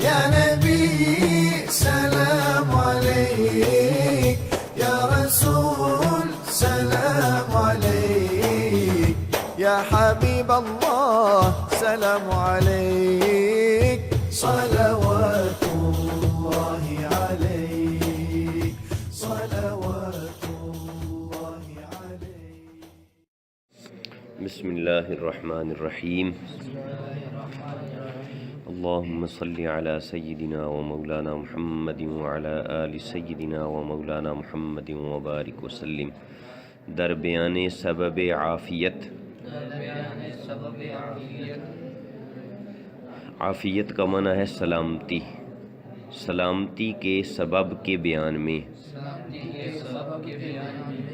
يا نبي سلام عليك، يا رسول سلام عليك، يا حبيب الله سلام عليك، صلوات الله عليك، صلوات الله عليك. بسم الله الرحمن الرحيم. اللهم صل على سيدنا ومولانا محمد وعلى آل سيدنا ومولانا محمد وبارك وسلم. در بیان سبب عافیت. عافیت کا معنی ہے سلامتی. سلامتی کے سبب کے بیان میں،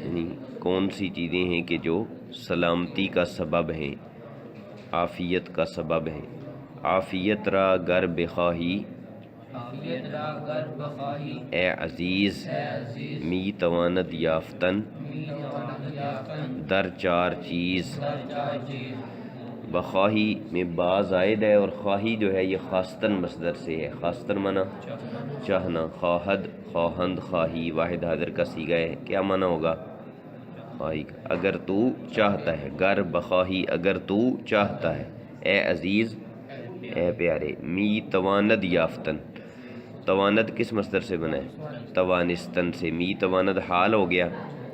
یعنی کون سی چیزیں ہیں کہ جو سلامتی کا سبب ہیں، عافیت کا سبب ہیں. عافیت را گر بخواہی اے عزیز می تواند یافتن در چار چیز. بخواہی میں با زائد ہے اور خواہی جو ہے یہ خواستن مصدر سے ہے. خواستن معنی چاہنا. خواہد، خواہند، خواہی واحد حاضر کا صیغہ ہے. کیا معنی ہوگا؟ خواہی کا. اگر تو چاہتا ہے. گر بخواہی اگر تو چاہتا ہے. اے عزیز، اے پیارے. می تواند یافتن. تواند کس مصدر سے بنا ہے؟ توانستن سے. می تواند حال ہو گیا.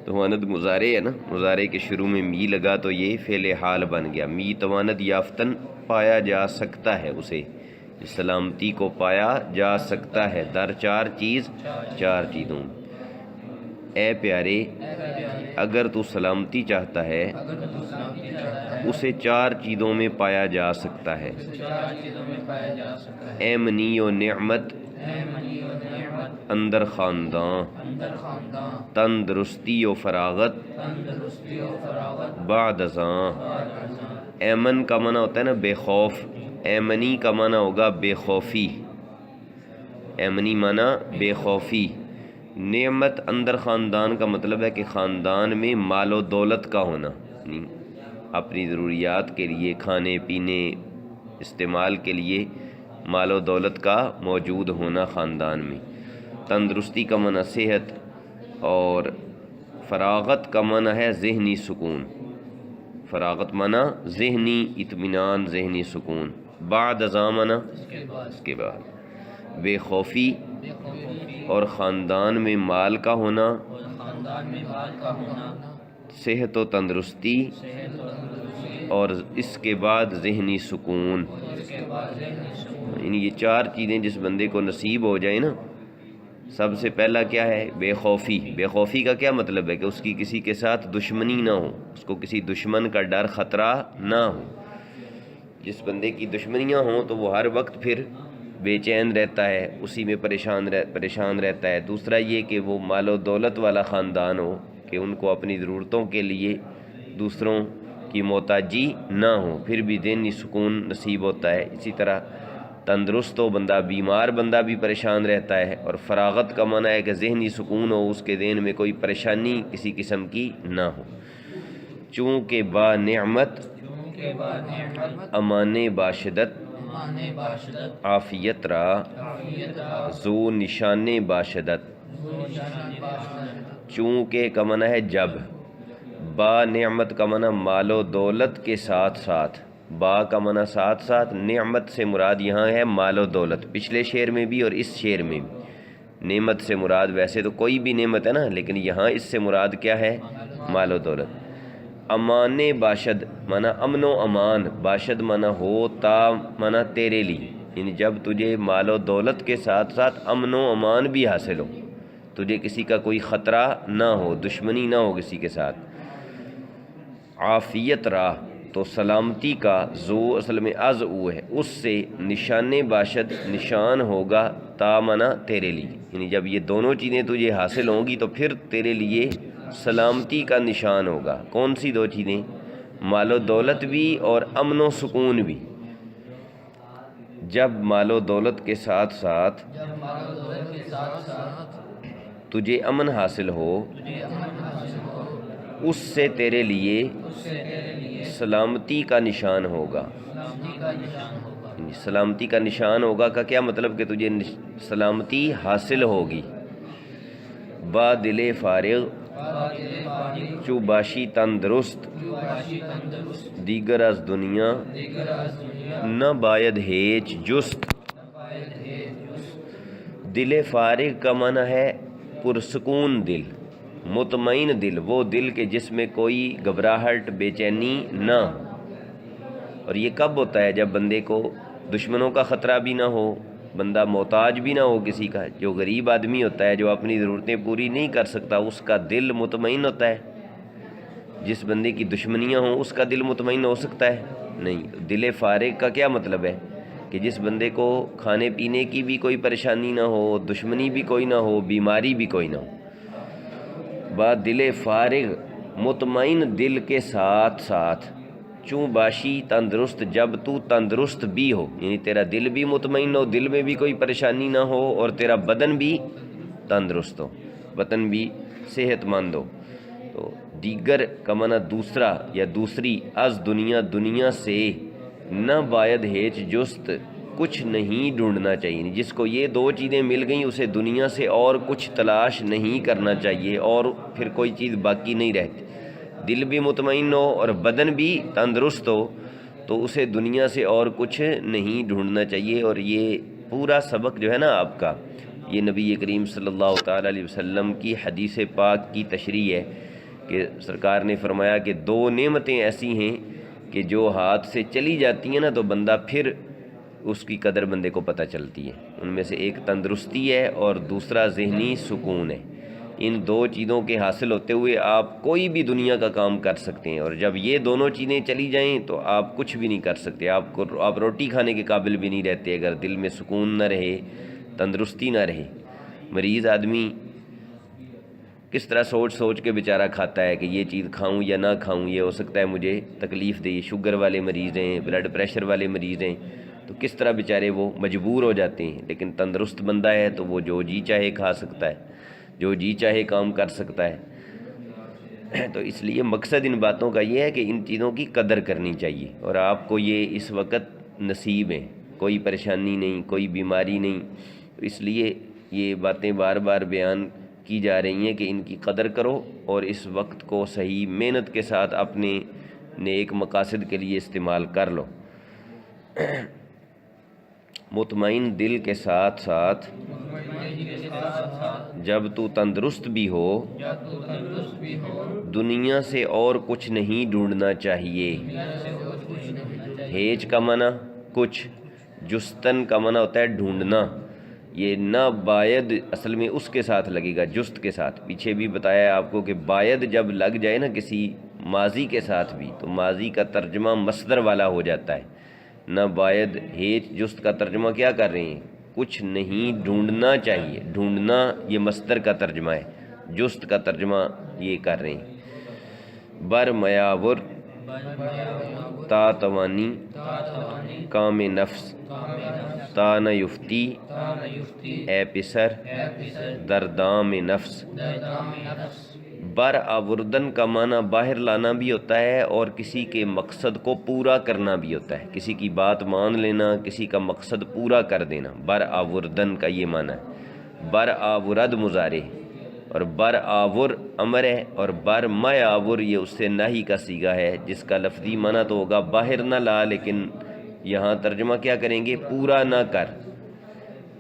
تواند مضارع ہے نا، مضارع کے شروع میں می لگا تو یہ فعل حال بن گیا. می تواند یافتن پایا جا سکتا ہے اسے، سلامتی کو پایا جا سکتا ہے. در چار چیز، چار چیزوں. اے پیارے اگر تو سلامتی چاہتا ہے اسے چار چیزوں میں پایا جا سکتا ہے. اے منی و نعمت اندر خاندان، تندرستی و فراغت بعد ازاں. ایمن کا معنی ہوتا ہے نا بے خوف. ایمنی کا معنی ہوگا بے خوفی. ایمنی معنی بے خوفی. نعمت اندر خاندان کا مطلب ہے کہ خاندان میں مال و دولت کا ہونا، اپنی ضروریات کے لیے، کھانے پینے استعمال کے لیے مال و دولت کا موجود ہونا خاندان میں. تندرستی کا معنی صحت، اور فراغت کا معنی ہے ذہنی سکون. فراغت معنی ذہنی اطمینان، ذہنی سکون. بعد ازاں معنی اس کے بعد. بے خوفی اور خاندان میں مال کا ہونا، صحت و تندرستی، اور اس کے بعد ذہنی سکون. یعنی یہ چار چیزیں جس بندے کو نصیب ہو جائیں نا، سب سے پہلا کیا ہے؟ بے خوفی. بے خوفی کا کیا مطلب ہے؟ کہ اس کی کسی کے ساتھ دشمنی نہ ہو، اس کو کسی دشمن کا ڈر خطرہ نہ ہو. جس بندے کی دشمنیاں ہوں تو وہ ہر وقت پھر بے چین رہتا ہے، اسی میں پریشان رہتا ہے. دوسرا یہ کہ وہ مال و دولت والا خاندان ہو کہ ان کو اپنی ضرورتوں کے لیے دوسروں کی محتاجی نہ ہو، پھر بھی ذہنی سکون نصیب ہوتا ہے. اسی طرح تندرست ہو بندہ، بیمار بندہ بھی پریشان رہتا ہے. اور فراغت کا معنی ہے کہ ذہنی سکون ہو، اس کے ذہن میں کوئی پریشانی کسی قسم کی نہ ہو. چونکہ با نعمت امان باشدت عافیت را زو نشان باشدت. چونکہ کا معنی ہے جب. با نعمت کا معنی مال و دولت کے ساتھ ساتھ. با کا معنی ساتھ ساتھ. نعمت سے مراد یہاں ہے مال و دولت. پچھلے شعر میں بھی اور اس شعر میں بھی. نعمت سے مراد ویسے تو کوئی بھی نعمت ہے نا، لیکن یہاں اس سے مراد کیا ہے؟ مال و دولت. امان باشد معنی امن و امان. باشد معنی ہوتا معنی تیرے لیے، یعنی جب تجھے مال و دولت کے ساتھ ساتھ امن و امان بھی حاصل ہو، تجھے کسی کا کوئی خطرہ نہ ہو، دشمنی نہ ہو کسی کے ساتھ. عافیت راہ تو سلامتی کا، زو اصل میں از او ہے، اس سے نشان باشد نشان ہوگا. تا معنی تیرے لیے، یعنی جب یہ دونوں چیزیں تجھے حاصل ہوں گی تو پھر تیرے لیے سلامتی کا نشان ہوگا. کون سی دو چیزیں؟ مال و دولت بھی اور امن و سکون بھی. جب مال و دولت کے ساتھ ساتھ تجھے امن حاصل ہو، اس سے تیرے لیے سلامتی کا نشان ہوگا. سلامتی کا نشان ہوگا کا کیا مطلب کہ تجھے سلامتی حاصل ہوگی. با دل فارغ چو باشی تندرست دیگر از دنیا نہ باید ہیچ جست. دل فارغ کا معنی ہے پرسکون دل، مطمئن دل، وہ دل کہ جس میں کوئی گھبراہٹ بے چینی نہ ہو. اور یہ کب ہوتا ہے؟ جب بندے کو دشمنوں کا خطرہ بھی نہ ہو، بندہ محتاج بھی نہ ہو کسی کا. جو غریب آدمی ہوتا ہے، جو اپنی ضرورتیں پوری نہیں کر سکتا، اس کا دل مطمئن ہوتا ہے. جس بندے کی دشمنیاں ہوں اس کا دل مطمئن ہو سکتا ہے؟ نہیں. دل فارغ کا کیا مطلب ہے؟ کہ جس بندے کو کھانے پینے کی بھی کوئی پریشانی نہ ہو، دشمنی بھی کوئی نہ ہو، بیماری بھی کوئی نہ ہو. بعد دل فارغ مطمئن دل کے ساتھ ساتھ چوں باشی تندرست، جب تو تندرست بھی ہو، یعنی تیرا دل بھی مطمئن ہو، دل میں بھی کوئی پریشانی نہ ہو، اور تیرا بدن بھی تندرست ہو، بدن بھی صحت مند ہو. تو دیگر کا معنی دوسرا یا دوسری، از دنیا دنیا سے، نہ باید ہیچ جست کچھ نہیں ڈھونڈنا چاہیے. جس کو یہ دو چیزیں مل گئیں اسے دنیا سے اور کچھ تلاش نہیں کرنا چاہیے، اور پھر کوئی چیز باقی نہیں رہتی. دل بھی مطمئن ہو اور بدن بھی تندرست ہو تو اسے دنیا سے اور کچھ نہیں ڈھونڈنا چاہیے. اور یہ پورا سبق جو ہے نا آپ کا، یہ نبی کریم صلی اللہ تعالیٰ علیہ وسلم کی حدیث پاک کی تشریح ہے کہ سرکار نے فرمایا کہ دو نعمتیں ایسی ہیں کہ جو ہاتھ سے چلی جاتی ہیں نا تو بندہ پھر اس کی قدر بندے کو پتہ چلتی ہے. ان میں سے ایک تندرستی ہے اور دوسرا ذہنی سکون ہے. ان دو چیزوں کے حاصل ہوتے ہوئے آپ کوئی بھی دنیا کا کام کر سکتے ہیں، اور جب یہ دونوں چیزیں چلی جائیں تو آپ کچھ بھی نہیں کر سکتے. آپ روٹی کھانے کے قابل بھی نہیں رہتے اگر دل میں سکون نہ رہے، تندرستی نہ رہے. مریض آدمی کس طرح سوچ سوچ کے بیچارہ کھاتا ہے کہ یہ چیز کھاؤں یا نہ کھاؤں، یہ ہو سکتا ہے مجھے تکلیف دے. شوگر والے مریض ہیں، بلڈ پریشر والے مریض ہیں، تو کس طرح بیچارے وہ مجبور ہو جاتے ہیں. لیکن تندرست بندہ ہے تو وہ جو جی چاہے کھا سکتا ہے، جو جی چاہے کام کر سکتا ہے. تو اس لیے مقصد ان باتوں کا یہ ہے کہ ان چیزوں کی قدر کرنی چاہیے. اور آپ کو یہ اس وقت نصیب ہیں، کوئی پریشانی نہیں، کوئی بیماری نہیں. اس لیے یہ باتیں بار بار بیان کی جا رہی ہیں کہ ان کی قدر کرو اور اس وقت کو صحیح محنت کے ساتھ اپنے نیک مقاصد کے لیے استعمال کر لو. مطمئن دل کے ساتھ ساتھ جب تو تندرست بھی ہو، دنیا سے اور کچھ نہیں ڈھونڈنا چاہیے. ہیج کا معنی کچھ، جستن کا معنی ہوتا ہے ڈھونڈنا. یہ نہ باید اصل میں اس کے ساتھ لگے گا، جست کے ساتھ. پیچھے بھی بتایا آپ کو کہ باید جب لگ جائے نا کسی ماضی کے ساتھ بھی تو ماضی کا ترجمہ مصدر والا ہو جاتا ہے. نہ باید ہیچ جست کا ترجمہ کیا کر رہے ہیں؟ کچھ نہیں ڈھونڈنا چاہیے. ڈھونڈنا یہ مصدر کا ترجمہ ہے، جست کا ترجمہ یہ کر رہے ہیں. بر میاور تا توانی کام نفس تا نہ یفتی اے پسر در دام نفس. بر آوردن کا معنی باہر لانا بھی ہوتا ہے اور کسی کے مقصد کو پورا کرنا بھی ہوتا ہے. کسی کی بات مان لینا، کسی کا مقصد پورا کر دینا، بر آوردن کا یہ معنی ہے. بر آورد مضارع اور بر آور امر ہے، اور بر میں آور یہ اس سے نہی کا صیغہ ہے جس کا لفظی معنی تو ہوگا باہر نہ لا، لیکن یہاں ترجمہ کیا کریں گے؟ پورا نہ کر.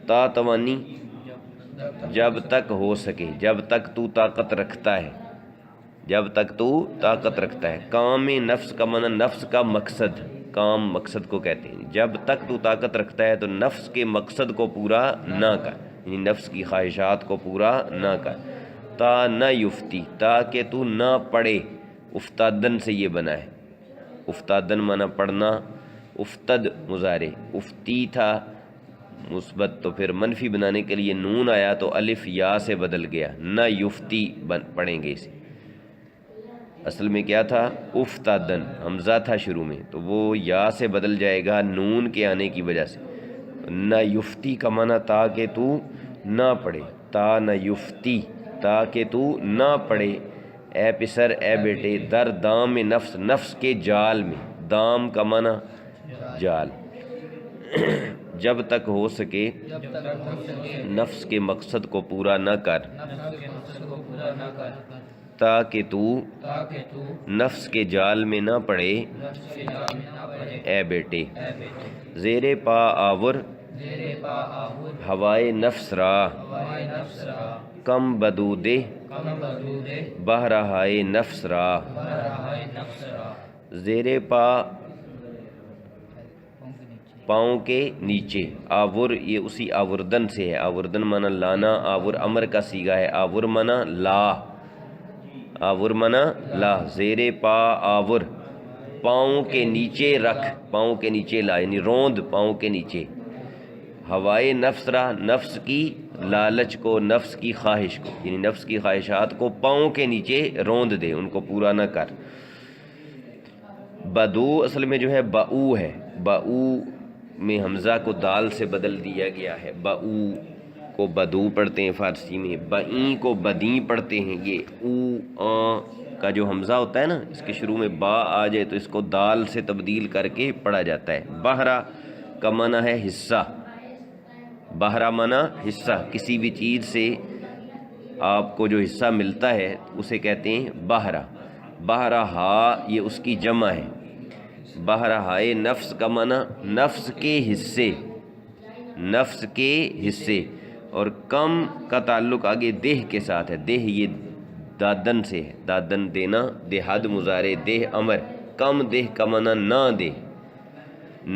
تا توانی جب تک ہو سکے، جب تک تو طاقت رکھتا ہے، جب تک تو طاقت رکھتا ہے. کام نفس کا معنی نفس کا مقصد، کام مقصد کو کہتے ہیں. جب تک تو طاقت رکھتا ہے تو نفس کے مقصد کو پورا نہ کر، یعنی نفس کی خواہشات کو پورا نہ کر. تا نہ یفتی، تاکہ تو نہ پڑھے. افتادن سے یہ بنا ہے، افتادن معنی پڑھنا، افتد مضارع، افتی تھا مثبت تو پھر منفی بنانے کے لیے نون آیا تو الف یا سے بدل گیا. نہ یفتی پڑھیں گے اسے. اصل میں کیا تھا؟ افتادن، حمزہ تھا شروع میں تو وہ یا سے بدل جائے گا نون کے آنے کی وجہ سے. نہ یفتی کا معنی تاکہ تو نہ پڑھے. تا نہ یفتی تاکہ تو نہ پڑھے اے پسر، اے بیٹے، در دام نفس، نفس کے جال میں. دام کا معنی جال. جب تک ہو سکے نفس کے مقصد کو پورا نہ کر، تاکہ تو نفس کے جال میں نہ پڑے اے بیٹے۔ زیر پا آور ہوائے نفس را، کم بدودے بہرہائے نفس را۔ زیر پا پاؤں کے نیچے، آور یہ اسی آوردن سے ہے، آوردن مانا لانا، آور امر کا صیغہ ہے، آور مانا لا، آور مانا لا۔ زیر پا آور، پاؤں کے نیچے رکھ، پاؤں کے نیچے لا، یعنی روند پاؤں کے نیچے۔ ہوائے نفس را، نفس کی لالچ کو، نفس کی خواہش کو، یعنی نفس کی خواہشات کو پاؤں کے نیچے روند دے، ان کو پورا نہ کر۔ بدو اصل میں جو ہے باؤ ہے، باؤ میں حمزہ کو دال سے بدل دیا گیا ہے، باؤ کو بدو پڑھتے ہیں فارسی میں، بئیں کو بدیں پڑھتے ہیں۔ یہ او آ کا جو حمزہ ہوتا ہے نا، اس کے شروع میں با آ جائے تو اس کو دال سے تبدیل کر کے پڑھا جاتا ہے۔ بہرا کا معنی ہے حصہ، بہرا معنی حصہ، کسی بھی چیز سے آپ کو جو حصہ ملتا ہے اسے کہتے ہیں بہرا۔ بہرا ہا یہ اس کی جمع ہے، بہرا ہائے نفس کا معنی نفس کے حصے، نفس کے حصے۔ اور کم کا تعلق آگے دیہ کے ساتھ ہے، دیہ یہ دادن سے ہے، دادن دینا، دیہد مضارع، دیہ امر۔ کم دیہ کا معنی نہ دے،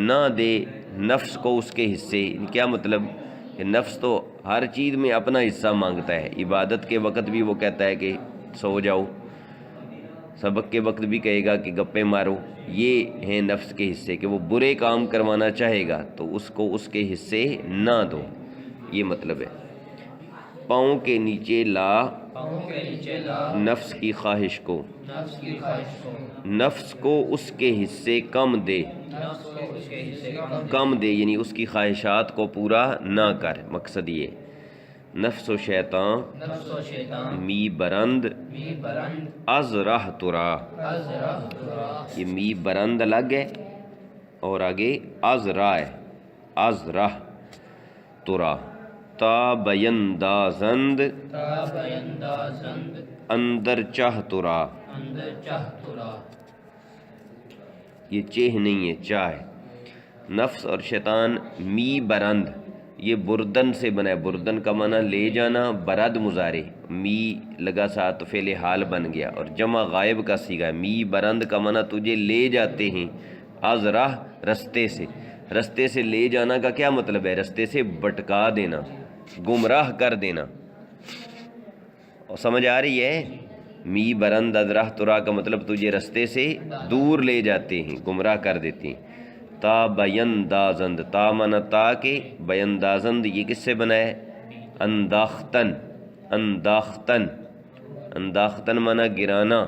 نہ دے نفس کو اس کے حصے۔ کیا مطلب کہ نفس تو ہر چیز میں اپنا حصہ مانگتا ہے، عبادت کے وقت بھی وہ کہتا ہے کہ سو جاؤ، سبق کے وقت بھی کہے گا کہ گپے مارو۔ یہ ہیں نفس کے حصے کہ وہ برے کام کروانا چاہے گا تو اس کو اس کے حصے نہ دو، یہ مطلب ہے۔ پاؤں کے نیچے لا نفس کی خواہش کو، نفس کو اس کے حصے کم دے، کم دے یعنی اس کی خواہشات کو پورا نہ کر، مقصد یہ۔ نفس و شیطان می برند از راہ ترا، یہ می برند الگ ہے اور آگے از راہ ہے، از راہ ترا۔ تا بیندازند اندر چاہ ترا، یہ چہ نہیں ہے چاہ ہے۔ نفس اور شیطان می برند یہ بردن سے بنا ہے، بردن کا معنی لے جانا، برد مضارع، می لگا ساتھ تو فعل حال بن گیا، اور جمع غائب کا صیغہ ہے۔ می برند کا معنی تجھے لے جاتے ہیں، از راہ رستے سے، رستے سے لے جانا کا کیا مطلب ہے؟ رستے سے بھٹکا دینا، گمراہ کر دینا۔ اور سمجھ آ رہی ہے؟ می برند از راہ ترا کا مطلب تجھے رستے سے دور لے جاتے ہیں، گمراہ کر دیتے ہیں۔ تا بیندازند، تا مانا تا کے، بیندازند یہ کس سے بنا ہے؟ انداختن، انداختن، انداختن مانا گرانا،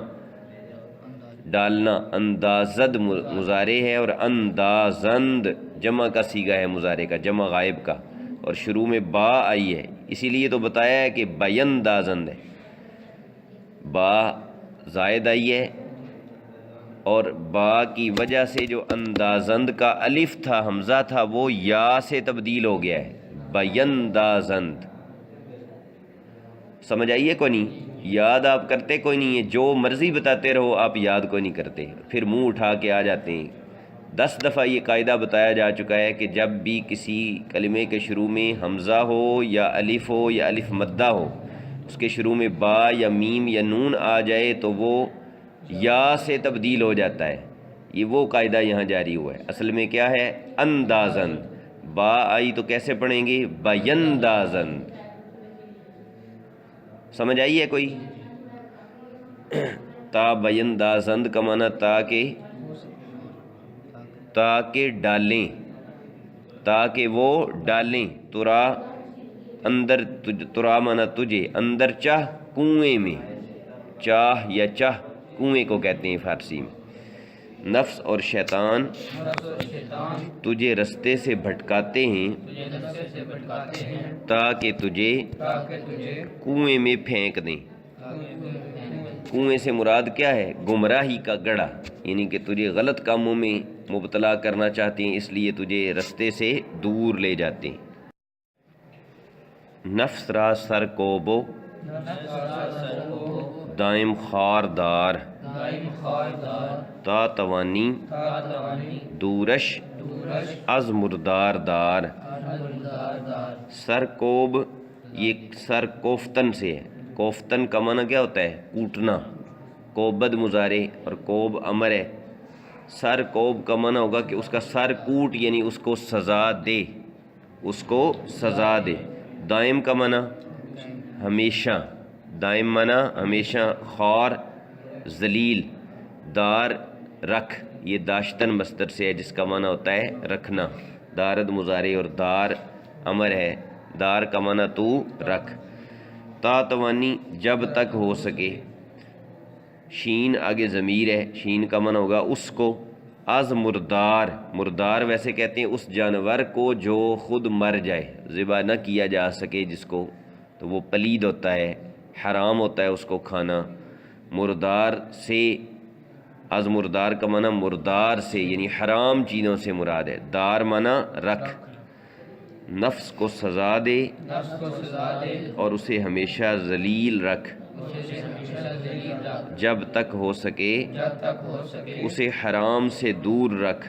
ڈالنا۔ اندازد مضارع ہے اور اندازند جمع کا صیغہ ہے، مضارع کا، جمع غائب کا، اور شروع میں با آئی ہے، اسی لیے تو بتایا ہے کہ بیندازند ہے، با زائد آئی ہے، اور با کی وجہ سے جو اندازند کا الف تھا، حمزہ تھا، وہ یا سے تبدیل ہو گیا ہے، بیندازند۔ سمجھ آئیے کوئی نہیں؟ یاد آپ کرتے کوئی نہیں ہے، جو مرضی بتاتے رہو آپ یاد کوئی نہیں کرتے، پھر منہ اٹھا کے آ جاتے ہیں۔ 10 دفعہ یہ قاعدہ بتایا جا چکا ہے کہ جب بھی کسی کلمے کے شروع میں حمزہ ہو یا الف ہو یا الف مدہ ہو، اس کے شروع میں با یا میم یا نون آ جائے تو وہ یا سے تبدیل ہو جاتا ہے۔ یہ وہ قاعدہ یہاں جاری ہوا ہے۔ اصل میں کیا ہے؟ اندازند، با آئی تو کیسے پڑھیں گے؟ بیندازند۔ سمجھ آئی ہے کوئی؟ تا بیندازند کا معنی تاکہ ڈالیں، تاکہ وہ ڈالیں، ترا اندر، ترا مانا تجھے، اندر چاہ کنویں میں، چاہ یا چاہ کنویں کو کہتے ہیں فارسی میں۔ نفس اور شیطان تجھے رستے سے بھٹکاتے ہیں تاکہ تجھے کنویں میں پھینک دیں۔ کنویں سے مراد کیا ہے؟ گمراہی کا گڑھا، یعنی کہ تجھے غلط کاموں میں مبتلا کرنا چاہتے ہیں، اس لیے تجھے رستے سے دور لے جاتے ہیں۔ نفس را سر کوبو دائم خاردار تا توانی دورش از مردار دار۔ سر کوب یہ سر کوفتن سے ہے، کوفتن کا معنی کیا ہوتا ہے؟ کوٹنا، کوبد مضارع اور کوب امر ہے۔ سر کوب کا معنی ہوگا کہ اس کا سر کوٹ، یعنی اس کو سزا دے، اس کو سزا دے۔ دائم کا معنی ہمیشہ، دائم معنی ہمیشہ، خار ذلیل، دار رکھ، یہ داشتن مصدر سے ہے جس کا معنی ہوتا ہے رکھنا۔ دارد مضارع اور دار امر ہے، دار کا معنی تو رکھ۔ تا توانی جب تک ہو سکے، شین آگے ضمیر ہے، شین کا معنی ہوگا اس کو۔ از مردار، مردار ویسے کہتے ہیں اس جانور کو جو خود مر جائے، ذبح نہ کیا جا سکے جس کو، تو وہ پلید ہوتا ہے، حرام ہوتا ہے اس کو کھانا۔ مردار سے، از مردار کا معنی مردار سے، یعنی حرام چیزوں سے مراد ہے۔ دار معنی رکھ۔ نفس کو سزا دے اور اسے ہمیشہ ذلیل رکھ، جب تک ہو سکے اسے حرام سے دور رکھ۔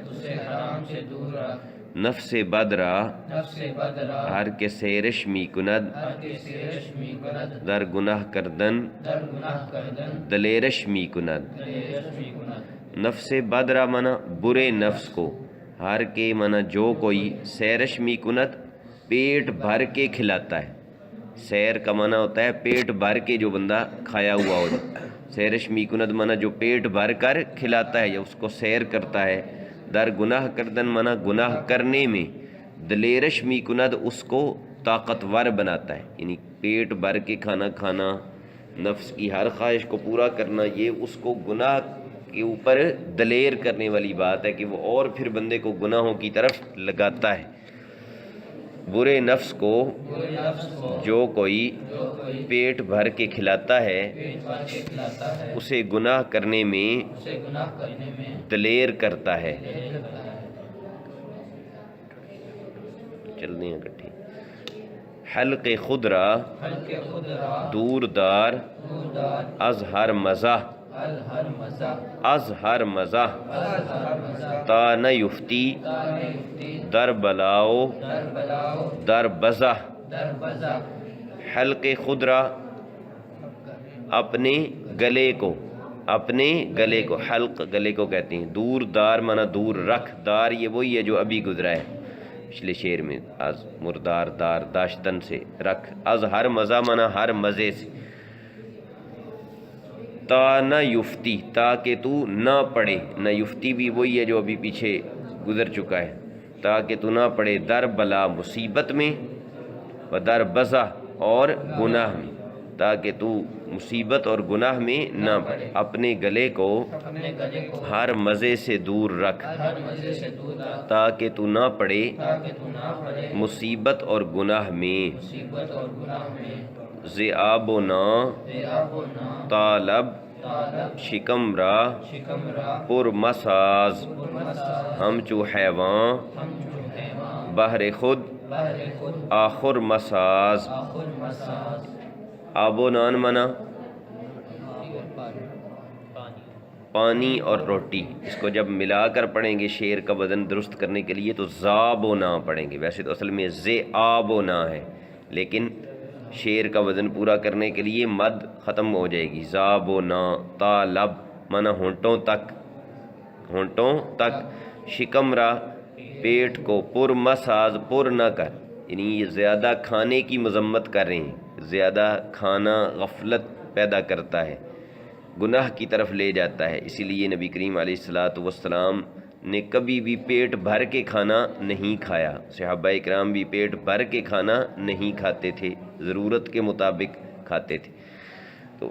نفس بدرا ہر کے سیرش می کند در گناہ کردن دلیرش می کند۔ نفس بدرا منا برے نفس کو، ہر کے منا جو کوئی، سیرش می کند پیٹ بھر کے کھلاتا ہے۔ سیر کا معنی ہوتا ہے پیٹ بھر کے، جو بندہ کھایا ہوا ہو۔ سیرش می کند معنی جو پیٹ بھر کر کھلاتا ہے یا اس کو سیر کرتا ہے۔ در گناہ کردن معنی گناہ کرنے میں۔ دلیرش می کند اس کو طاقتور بناتا ہے، یعنی پیٹ بھر کے کھانا کھانا، نفس کی ہر خواہش کو پورا کرنا، یہ اس کو گناہ کے اوپر دلیر کرنے والی بات ہے کہ وہ اور پھر بندے کو گناہوں کی طرف لگاتا ہے۔ برے نفس کو جو کوئی پیٹ بھر کے کھلاتا ہے، اسے گناہ کرنے میں دلیر کرتا ہے۔ چلتے ہیں اکٹھے۔ حلق خود را دور دار از ہر مزہ، از ہر مزہ تا نہ یفتی در بلاؤ در بزہ۔ حلق خود را اپنے گلے کو، اپنے گلے کو، حلق گلے کو کہتے ہیں۔ دور دار مانا دور رکھ، دار یہ وہی ہے جو ابھی گزرا ہے پچھلے شعر میں، از مردار دار داشتن سے رکھ، از ہر مزہ مانا ہر مزے سے۔ تا نہ یفتی تاکہ تو نہ پڑے، نہ یفتی بھی وہی ہے جو ابھی پیچھے گزر چکا ہے، تاکہ تو نہ پڑے در بلا مصیبت میں، و در بزہ اور گناہ میں، تاکہ تو مصیبت اور گناہ میں نہ پڑے۔ اپنے گلے کو ہر مزے سے دور رکھ تاکہ تو نہ پڑے مصیبت اور گناہ میں۔ ذئاب و نا طالب شکم را پر مساز، ہم چو حیوان بہر خود آخر مساز۔ آب و نان منا پانی اور روٹی، اس کو جب ملا کر پڑھیں گے شعر کا وزن درست کرنے کے لیے تو زاب و نا پڑھیں گے، ویسے تو اصل میں ذئاب و نا ہے، لیکن شعر کا وزن پورا کرنے کے لیے مد ختم ہو جائے گی۔ زاب و نا طالب مانا ہونٹوں تک، ہونٹوں تک، شکم را پیٹ کو، پر مساز پر نہ کر، یعنی یہ زیادہ کھانے کی مذمت کر رہے ہیں، زیادہ کھانا غفلت پیدا کرتا ہے، گناہ کی طرف لے جاتا ہے، اسی لیے نبی کریم علیہ الصلاۃ والسلام نے کبھی بھی پیٹ بھر کے کھانا نہیں کھایا، صحابہ اکرام بھی پیٹ بھر کے کھانا نہیں کھاتے تھے، ضرورت کے مطابق کھاتے تھے۔ تو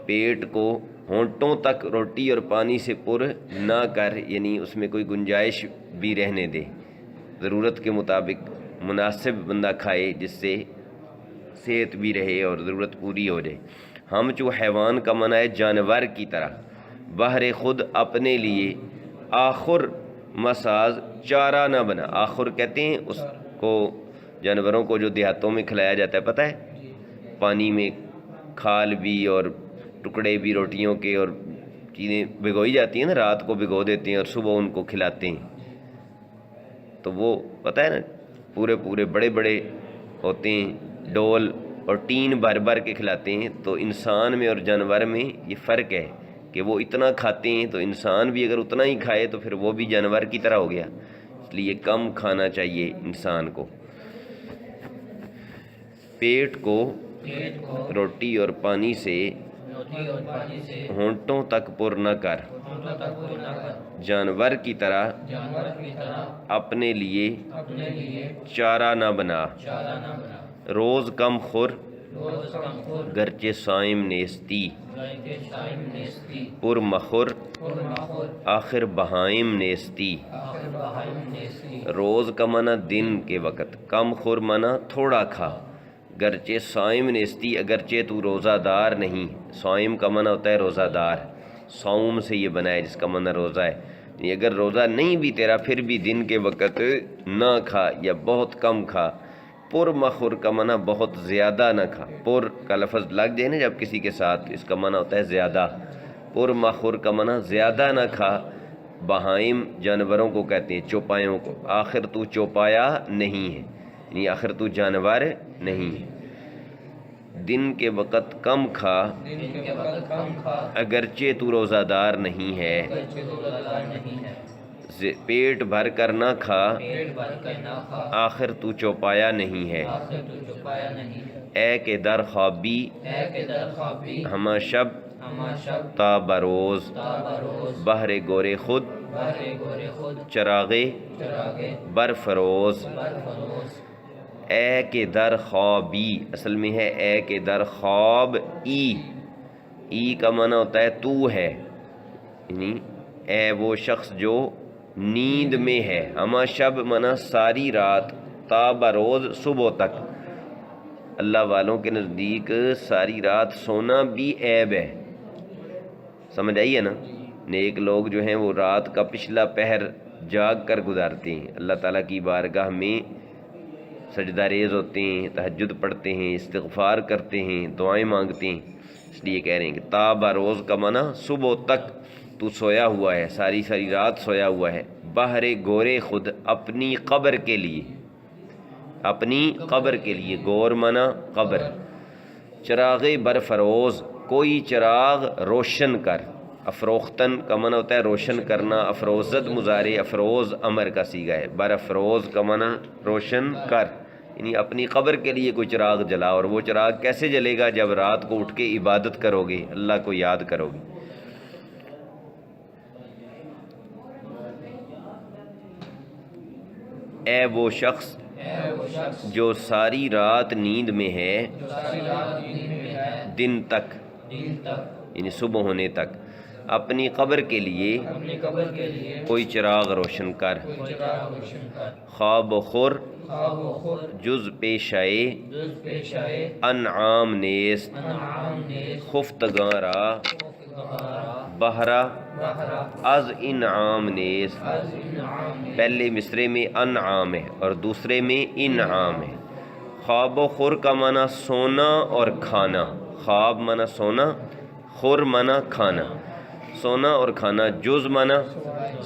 پیٹ کو ہونٹوں تک روٹی اور پانی سے پر نہ کر، یعنی اس میں کوئی گنجائش بھی رہنے دے، ضرورت کے مطابق مناسب بندہ کھائے جس سے صحت بھی رہے اور ضرورت پوری ہو جائے۔ ہم چو حیوان کا معنی ہے جانور کی طرح، بہر خود اپنے لیے، آخر مساز چارہ نہ بنا. آخر کہتے ہیں اس کو جانوروں کو جو دیہاتوں میں کھلایا جاتا ہے پتہ ہے، پانی میں کھال بھی اور ٹکڑے بھی روٹیوں کے اور چیزیں بھگوئی جاتی ہیں نا، رات کو بھگو دیتے ہیں اور صبح ان کو کھلاتے ہیں. تو وہ پتہ ہے نا پورے پورے بڑے بڑے ہوتے ہیں ڈول اور ٹین بھر بھر کے کھلاتے ہیں. تو انسان میں اور جانور میں یہ فرق ہے کہ وہ اتنا کھاتے ہیں، تو انسان بھی اگر اتنا ہی کھائے تو پھر وہ بھی جانور کی طرح ہو گیا. اس لیے کم کھانا چاہیے انسان کو. پیٹ کو روٹی اور پانی سے ہونٹوں تک پر نہ کر، جانور کی طرح اپنے لیے چارہ نہ بنا. روز کم خور گرچہ صائم نیستی، پر مخور آخر بہائم نیستی. روز کا معنی دن کے وقت، کم خور معنی تھوڑا کھا، گرچہ صائم نیستی اگرچہ تو روزہ دار نہیں. صائم کا معنی ہوتا ہے روزہ دار، صوم سے یہ بنا ہے جس کا معنی روزہ ہے. یعنی اگر روزہ نہیں بھی تیرا پھر بھی دن کے وقت نہ کھا یا بہت کم کھا. پر مخور کا معنی بہت زیادہ نہ کھا. پر کا لفظ لگ جائے نا جب کسی کے ساتھ، اس کا معنی ہوتا ہے زیادہ. پر مخور کا معنی زیادہ نہ کھا. بہائم جانوروں کو کہتے ہیں، چوپایوں کو. آخر تو چوپایا نہیں ہے، یعنی آخر تو جانور نہیں ہے. دن کے وقت کم کھا اگرچہ تو روزہ دار نہیں ہے. پیٹ بھر کر نہ کھا آخر تو چوپایا نہیں ہے. اے کہ در خوابی ہمہ شب تا بروز، بہر گورے خود چراغے بر فروز. اے کہ در خوابی اصل میں ہے اے کہ در خواب ای کا معنی ہوتا ہے تو ہے، یعنی اے وہ شخص جو نیند میں ہے. ہمہ شب معنی ساری رات، تا بروز صبح تک. اللہ والوں کے نزدیک ساری رات سونا بھی عیب ہے. سمجھ آئی ہے نا؟ نیک لوگ جو ہیں وہ رات کا پچھلا پہر جاگ کر گزارتے ہیں، اللہ تعالیٰ کی بارگاہ میں سجدہ ریز ہوتے ہیں، تہجد پڑھتے ہیں، استغفار کرتے ہیں، دعائیں مانگتے ہیں. اس لیے کہہ رہے ہیں کہ تا بروز کا معنی صبح تک تو سویا ہوا ہے، ساری ساری رات سویا ہوا ہے. بہر گورے خود اپنی قبر کے لیے، اپنی قبر کے لیے. گور معنی قبر. چراغ بر فروز کوئی چراغ روشن کر. افروختن کا معنی ہوتا ہے روشن کرنا. افروزت مضارع، افروز امر کا صیغہ ہے. بر افروز کا معنی روشن کر، یعنی اپنی قبر کے لیے کوئی چراغ جلا. اور وہ چراغ کیسے جلے گا؟ جب رات کو اٹھ کے عبادت کرو گے، اللہ کو یاد کرو گے. اے وہ شخص جو ساری رات نیند میں ہے، دن تک یعنی صبح ہونے تک، اپنی قبر کے لیے کوئی چراغ روشن کر. خواب و خور جز پیشائے انعام نیست، خفتگاں را بہرا از انعام نیست. پہلے مصرے میں انعام ہے اور دوسرے میں انعام ہے. خواب و خور کا معنی سونا اور کھانا. خواب معنی سونا، خور معنی کھانا. سونا اور کھانا، جز معنی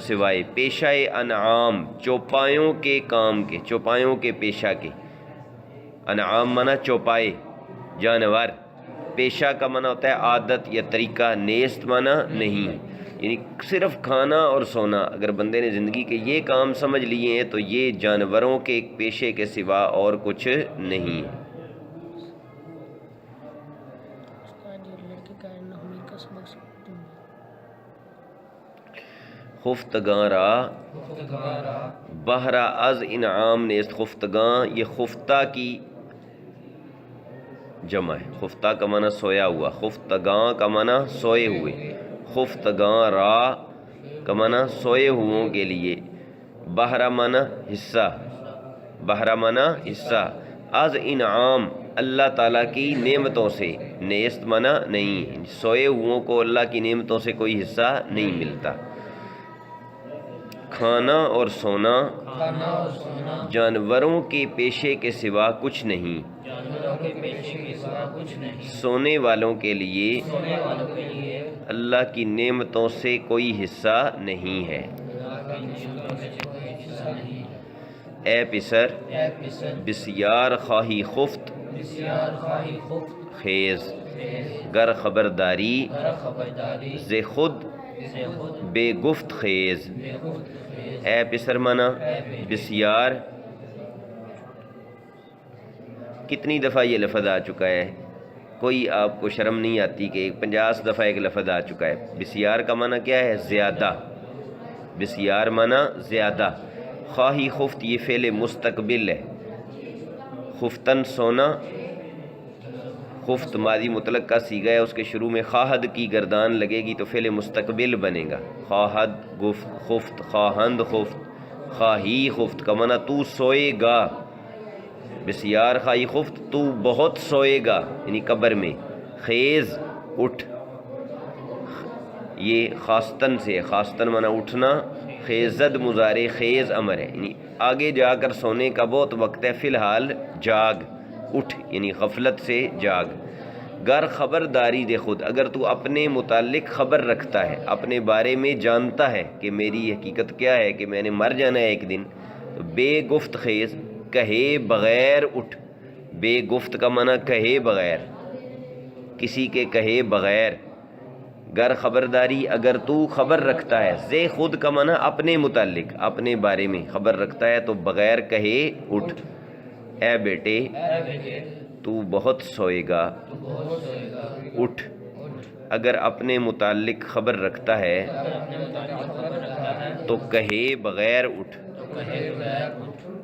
سوائے. پیشہ انعام چوپایوں کے کام کے، چوپایوں کے پیشہ کے. انعام معنی چوپائے جانور. پیشہ کا معنی ہوتا ہے عادت یا طریقہ. نیست معنی نہیں، یعنی صرف کھانا اور سونا. اگر بندے نے زندگی کے یہ کام سمجھ لیے ہیں تو یہ جانوروں کے پیشے کے سوا اور کچھ نہیں. خفتگاں را بہرا از انعام نیست. خفتگاں یہ خفتہ کی جمع ہے. خفتہ کا معنی سویا ہوا، خفتگاں کا معنی سوئے ہوئے. خفتگاں را کا معنی سوئے ہوئوں کے لیے. بہرا معنی حصہ، بہرا معنی حصہ. از انعام اللہ تعالیٰ کی نعمتوں سے. نیست معنی نہیں، سوئے ہوئوں کو اللہ کی نعمتوں سے کوئی حصہ نہیں ملتا. کھانا اور سونا کھانا اور سونا جانوروں کے پیشے کے سوا کچھ نہیں، جانوروں کے پیشے کے سوا کچھ نہیں، سونے والوں کے لیے سونے والوں کے لیے اللہ کی نعمتوں سے کوئی حصہ نہیں ہے۔ اللہ کی نعمتوں میں سے کوئی حصہ نہیں ہے۔ اے پسر اے پسر بسیار خواہی خفت بسیار خواہی خفت خیز، خیز، گر خبرداری گر خبرداری ز خود سے خود بے گفت خیز۔ بے خود خیز۔ اے پسر مانا بسیار، کتنی دفعہ یہ لفظ آ چکا ہے؟ کوئی آپ کو شرم نہیں آتی کہ 50 دفعہ ایک لفظ آ چکا ہے۔ بسیار کا معنی کیا ہے؟ زیادہ۔ بسیار معنی زیادہ۔ خواہی خفت یہ فعل مستقبل ہے۔ خفتن سونا، خفت ماضی مطلق کا صیغہ ہے، اس کے شروع میں خواہد کی گردان لگے گی تو فعل مستقبل بنے گا۔ خواہد گفت خفت، خواہند خفت، خواہی خفت کا معنی تو سوئے گا۔ بسیار خواہی خفت تو بہت سوئے گا، یعنی قبر میں۔ خیز اٹھ، یہ خاستن سے، خاستن معنی اٹھنا، خیزد مضارع، خیز امر ہے، یعنی آگے جا کر سونے کا بہت وقت ہے، فی الحال جاگ، اٹھ یعنی غفلت سے جاگ۔ گر خبرداری دے خود، اگر تو اپنے متعلق خبر رکھتا ہے، اپنے بارے میں جانتا ہے کہ میری حقیقت کیا ہے، کہ میں نے مر جانا ہے ایک دن، تو بے گفت خیز، کہے بغیر اٹھ۔ بے گفت کا معنی کہے بغیر، کسی کے کہے بغیر۔ گر خبرداری اگر تو خبر رکھتا ہے، زے خود کا معنی اپنے متعلق، اپنے بارے میں خبر رکھتا ہے تو بغیر کہے اٹھ۔ اے بیٹے اے بیٹے تو بہت سوئے گا، تو بہت سوئے گا، اٹھ۔ اٹھ۔ اگر اپنے متعلق خبر رکھتا ہے اگر اپنے متعلق خبر رکھتا ہے تو کہے بغیر اٹھ۔ تو کہے بغیر اٹھ۔